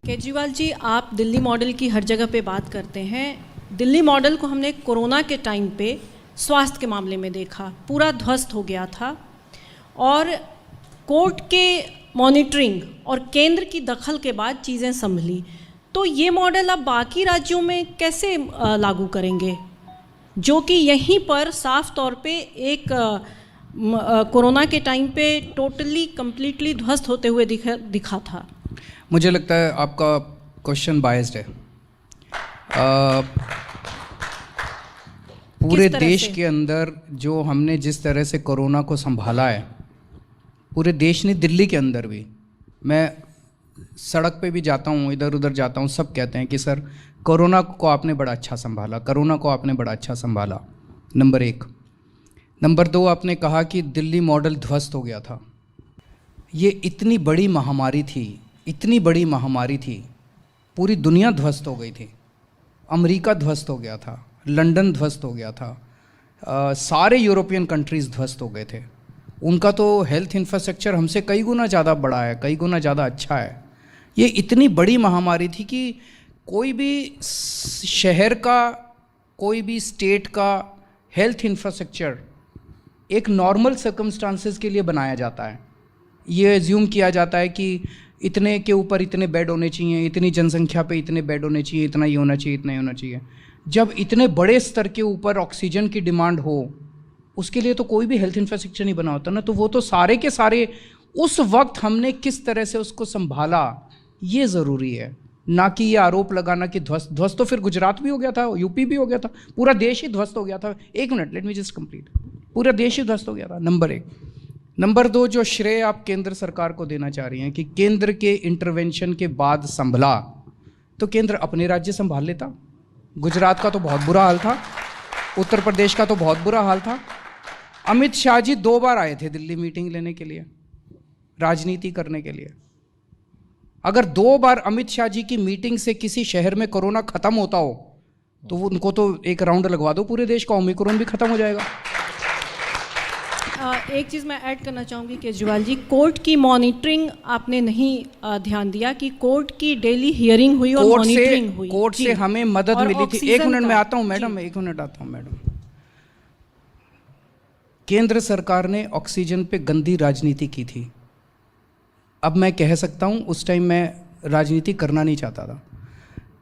केजरीवाल जी, आप दिल्ली मॉडल की हर जगह पे बात करते हैं। दिल्ली मॉडल को हमने कोरोना के टाइम पे स्वास्थ्य के मामले में देखा, पूरा ध्वस्त हो गया था और कोर्ट के मॉनिटरिंग और केंद्र की दखल के बाद चीज़ें संभली। तो ये मॉडल अब बाकी राज्यों में कैसे लागू करेंगे, जो कि यहीं पर साफ तौर पे एक कोरोना के टाइम पे टोटली कंप्लीटली ध्वस्त होते हुए दिखा था। मुझे लगता है आपका क्वेश्चन बायस्ड है। पूरे देश के अंदर जो हमने जिस तरह से कोरोना को संभाला है, पूरे देश ने, दिल्ली के अंदर भी, मैं सड़क पे भी जाता हूँ, इधर उधर जाता हूँ, सब कहते हैं कि सर कोरोना को आपने बड़ा अच्छा संभाला, कोरोना को आपने बड़ा अच्छा संभाला। नंबर एक। नंबर दो, आपने कहा कि दिल्ली मॉडल ध्वस्त हो गया था। ये इतनी बड़ी महामारी थी, इतनी बड़ी महामारी थी, पूरी दुनिया ध्वस्त हो गई थी। अमेरिका ध्वस्त हो गया था, लंदन ध्वस्त हो गया था, सारे यूरोपियन कंट्रीज़ ध्वस्त हो गए थे। उनका तो हेल्थ इंफ्रास्ट्रक्चर हमसे कई गुना ज़्यादा बड़ा है, कई गुना ज़्यादा अच्छा है। ये इतनी बड़ी महामारी थी कि कोई भी शहर का, कोई भी स्टेट का हेल्थ इंफ्रास्ट्रक्चर एक नॉर्मल सर्कमस्टांसेस के लिए बनाया जाता है। ये एज्यूम किया जाता है कि इतने के ऊपर इतने बेड होने चाहिए, इतनी जनसंख्या पे इतने बेड होने चाहिए, इतना ये होना चाहिए, इतना ये होना चाहिए। जब इतने बड़े स्तर के ऊपर ऑक्सीजन की डिमांड हो, उसके लिए तो कोई भी हेल्थ इंफ्रास्ट्रक्चर नहीं बना होता ना। तो वो तो सारे के सारे उस वक्त हमने किस तरह से उसको संभाला, ये ज़रूरी है, ना कि ये आरोप लगाना कि ध्वस्त तो फिर गुजरात भी हो गया था, यूपी भी हो गया था, पूरा देश ही ध्वस्त हो गया था। एक minute, let me just complete. पूरा देश ही ध्वस्त हो गया था, नंबर एक। नंबर दो, जो श्रेय आप केंद्र सरकार को देना चाह रही हैं कि केंद्र के इंटरवेंशन के बाद संभला, तो केंद्र अपने राज्य संभाल लेता। गुजरात का तो बहुत बुरा हाल था, उत्तर प्रदेश का तो बहुत बुरा हाल था। अमित शाह जी 2 बार आए थे दिल्ली मीटिंग लेने के लिए, राजनीति करने के लिए। अगर 2 बार अमित शाह जी की मीटिंग से किसी शहर में कोरोना खत्म होता हो, तो उनको तो एक राउंड लगवा दो पूरे देश का, ओमिक्रॉन भी खत्म हो जाएगा। एक चीज़ मैं ऐड करना चाहूँगी केजरीवाल जी, कोर्ट की मॉनिटरिंग आपने नहीं ध्यान दिया कि कोर्ट की डेली हियरिंग हुई और मॉनिटरिंग हुई। कोर्ट से हमें मदद मिली थी। एक मिनट में आता हूँ मैडम, एक मिनट आता हूँ मैडम। केंद्र सरकार ने ऑक्सीजन पे गंदी राजनीति की थी। अब मैं कह सकता हूँ, उस टाइम मैं राजनीति करना नहीं चाहता था।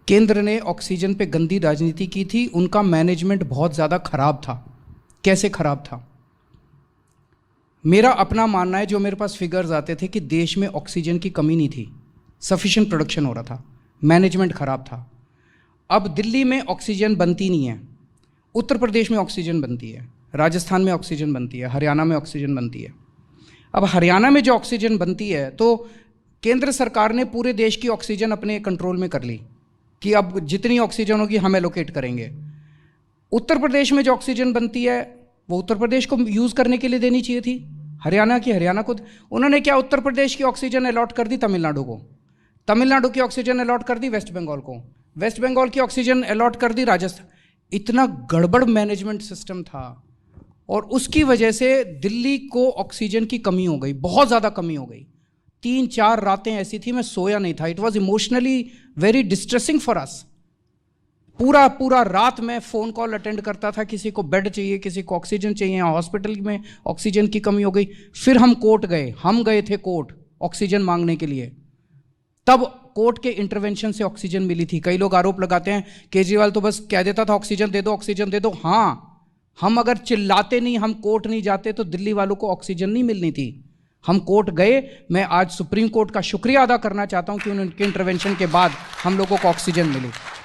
केंद्र ने ऑक्सीजन पे गंदी राजनीति की थी, उनका मैनेजमेंट बहुत ज़्यादा खराब था। कैसे खराब था? मेरा अपना मानना है, जो मेरे पास फिगर्स आते थे कि देश में ऑक्सीजन की कमी नहीं थी, सफिशिएंट प्रोडक्शन हो रहा था, मैनेजमेंट खराब था। अब दिल्ली में ऑक्सीजन बनती नहीं है, उत्तर प्रदेश में ऑक्सीजन बनती है, राजस्थान में ऑक्सीजन बनती है, हरियाणा में ऑक्सीजन बनती है। अब हरियाणा में जो ऑक्सीजन बनती है, तो केंद्र सरकार ने पूरे देश की ऑक्सीजन अपने कंट्रोल में कर ली कि अब जितनी ऑक्सीजन होगी हम एलोकेट करेंगे। उत्तर प्रदेश में जो ऑक्सीजन बनती है वो उत्तर प्रदेश को यूज़ करने के लिए देनी चाहिए थी, हरियाणा की हरियाणा को। उन्होंने क्या, उत्तर प्रदेश की ऑक्सीजन अलॉट कर दी तमिलनाडु को, तमिलनाडु की ऑक्सीजन अलॉट कर दी वेस्ट बंगाल को, वेस्ट बंगाल की ऑक्सीजन अलॉट कर दी राजस्थान। इतना गड़बड़ मैनेजमेंट सिस्टम था और उसकी वजह से दिल्ली को ऑक्सीजन की कमी हो गई, बहुत ज़्यादा कमी हो गई। 3-4 रातें ऐसी थी मैं सोया नहीं था। It was emotionally very distressing for us. पूरा रात मैं फ़ोन कॉल अटेंड करता था, किसी को बेड चाहिए, किसी को ऑक्सीजन चाहिए, हॉस्पिटल में ऑक्सीजन की कमी हो गई। फिर हम कोर्ट गए, हम गए थे कोर्ट ऑक्सीजन मांगने के लिए, तब कोर्ट के इंटरवेंशन से ऑक्सीजन मिली थी। कई लोग आरोप लगाते हैं केजरीवाल तो बस कह देता था ऑक्सीजन दे दो, ऑक्सीजन दे दो। हाँ, हम अगर चिल्लाते नहीं, हम कोर्ट नहीं जाते, तो दिल्ली वालों को ऑक्सीजन नहीं मिलनी थी। हम कोर्ट गए। मैं आज सुप्रीम कोर्ट का शुक्रिया अदा करना चाहता हूं कि उनके इंटरवेंशन के बाद हम लोगों को ऑक्सीजन मिली।